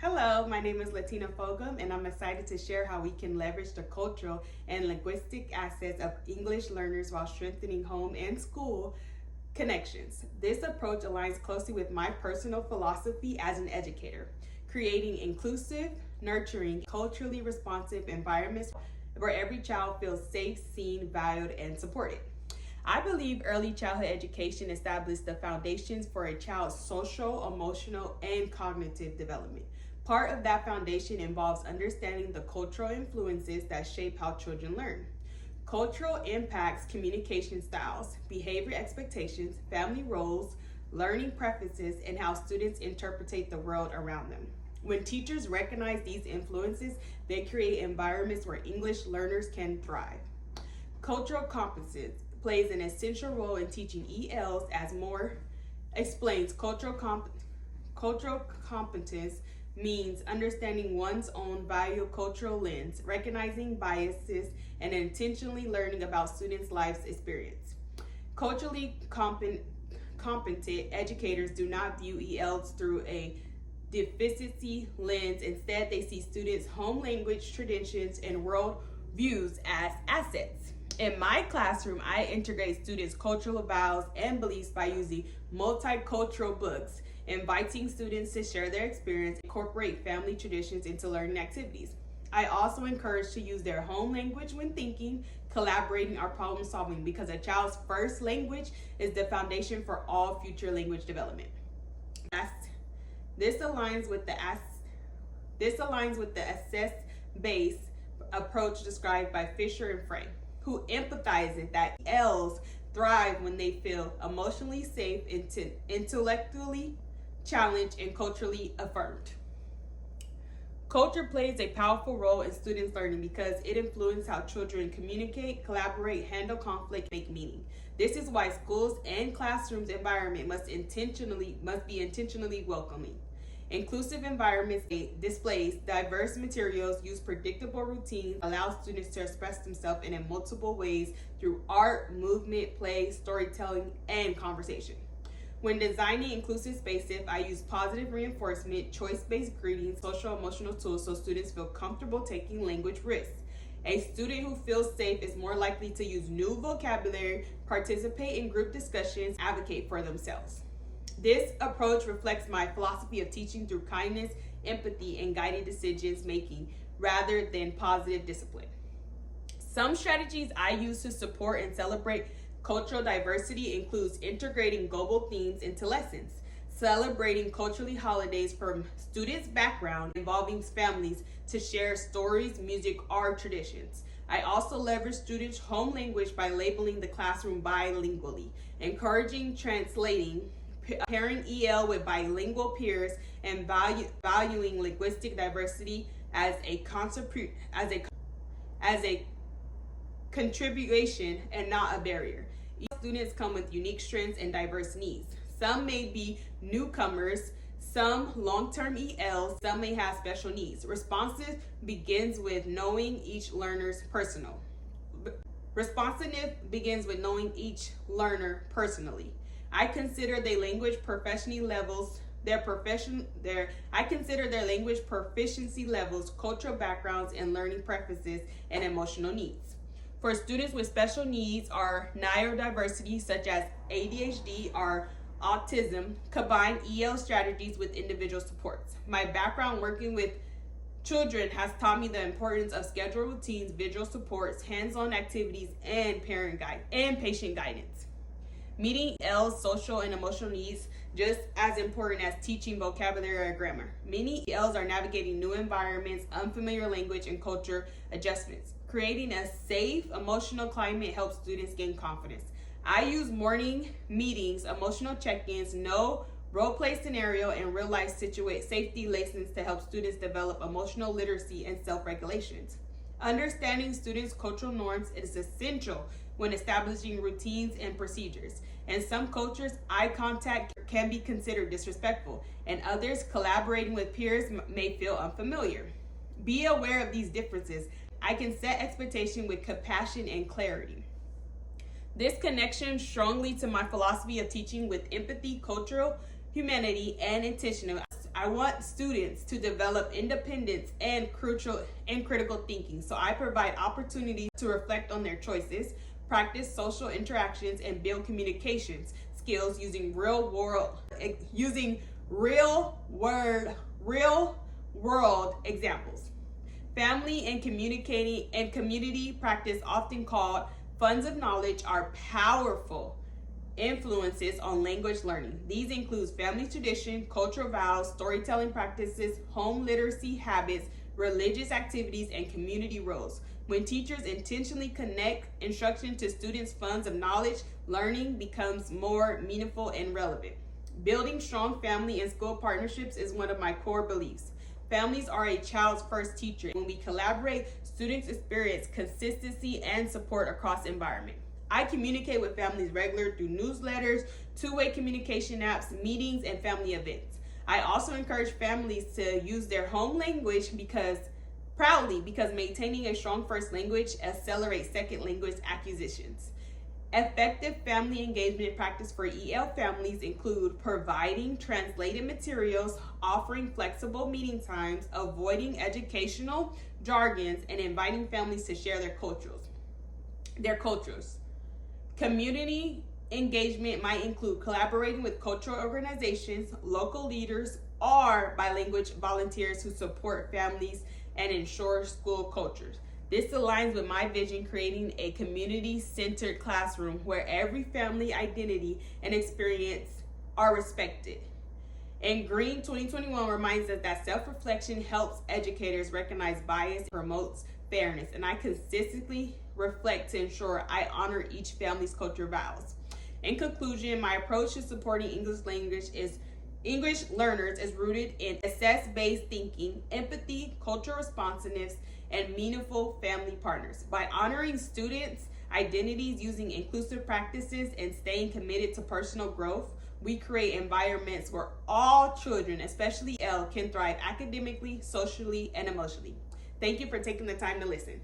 Hello, my name is Latina Fogum, and I'm excited to share how we can leverage the cultural and linguistic assets of English learners while strengthening home and school connections. This approach aligns closely with my personal philosophy as an educator, creating inclusive, nurturing, culturally responsive environments where every child feels safe, seen, valued, and supported. I believe early childhood education establishes the foundations for a child's social, emotional, and cognitive development. Part of that foundation involves understanding the cultural influences that shape how children learn. Cultural impacts communication styles, behavior expectations, family roles, learning preferences, and how students interpret the world around them. When teachers recognize these influences, they create environments where English learners can thrive. Cultural competence plays an essential role in teaching ELs, as Moore explains. Cultural competence means understanding one's own value cultural lens, recognizing biases, and intentionally learning about students' life's experience. Culturally competent educators do not view ELs through a deficiency lens. Instead, they see students' home language, traditions, and world views as assets. In my classroom, I integrate students' cultural values and beliefs by using multicultural books, inviting students to share their experience, incorporate family traditions into learning activities. I also encourage to use their home language when thinking, collaborating, or problem solving, because a child's first language is the foundation for all future language development. This aligns with the assess-based approach described by Fisher and Frey, who emphasizes that ELs thrive when they feel emotionally safe, intellectually challenged, and culturally affirmed. Culture plays a powerful role in students' learning because it influences how children communicate, collaborate, handle conflict, and make meaning. This is why schools and classrooms environment must be intentionally welcoming. Inclusive environments displays diverse materials, use predictable routines, allow students to express themselves in multiple ways through art, movement, play, storytelling, and conversation. When designing inclusive spaces, I use positive reinforcement, choice-based greetings, social-emotional tools so students feel comfortable taking language risks. A student who feels safe is more likely to use new vocabulary, participate in group discussions, advocate for themselves. This approach reflects my philosophy of teaching through kindness, empathy, and guided decisions making rather than positive discipline. Some strategies I use to support and celebrate cultural diversity includes integrating global themes into lessons, celebrating culturally holidays from students' background, involving families to share stories, music, or traditions. I also leverage students' home language by labeling the classroom bilingually, encouraging translating, pairing EL with bilingual peers, and valuing linguistic diversity as a contribution and not a barrier. Students come with unique strengths and diverse needs. Some may be newcomers, some long-term ELs, some may have special needs. Responsiveness begins with knowing each learner personally. I consider their language proficiency levels, cultural backgrounds, and learning preferences and emotional needs. For students with special needs or neurodiversity, such as ADHD or autism, combine EL strategies with individual supports. My background working with children has taught me the importance of scheduled routines, visual supports, hands-on activities, and patient guidance. Meeting EL's social and emotional needs just as important as teaching vocabulary or grammar. Many ELs are navigating new environments, unfamiliar language, and culture adjustments. Creating a safe, emotional climate helps students gain confidence. I use morning meetings, emotional check-ins, role-play scenario, and real-life safety lessons to help students develop emotional literacy and self-regulations. Understanding students' cultural norms is essential when establishing routines and procedures. In some cultures, eye contact can be considered disrespectful, and others, collaborating with peers may feel unfamiliar. Be aware of these differences. I can set expectation with compassion and clarity. This connection strongly to my philosophy of teaching with empathy, cultural humanity, and intentional. I want students to develop independence and critical thinking. So I provide opportunities to reflect on their choices, practice social interactions, and build communications skills using real world examples. Family and community practice, often called funds of knowledge, are powerful influences on language learning. These include family tradition, cultural vows, storytelling practices, home literacy habits, religious activities, and community roles. When teachers intentionally connect instruction to students' funds of knowledge, learning becomes more meaningful and relevant. Building strong family and school partnerships is one of my core beliefs. Families are a child's first teacher. When we collaborate, students experience consistency and support across environment. I communicate with families regularly through newsletters, two-way communication apps, meetings, and family events. I also encourage families to use their home language because maintaining a strong first language accelerates second language acquisitions. Effective family engagement practice for EL families include providing translated materials, offering flexible meeting times, avoiding educational jargons, and inviting families to share their cultures. Community engagement might include collaborating with cultural organizations, local leaders, or bilingual volunteers who support families and ensure school cultures. This aligns with my vision, creating a community-centered classroom where every family identity and experience are respected. And Green 2021 reminds us that self-reflection helps educators recognize bias and promotes fairness. And I consistently reflect to ensure I honor each family's cultural vows. In conclusion, my approach to supporting English learners is rooted in assess-based thinking, empathy, cultural responsiveness, and meaningful family partners. By honoring students' identities, using inclusive practices, and staying committed to personal growth, we create environments where all children, especially EL, can thrive academically, socially, and emotionally. Thank you for taking the time to listen.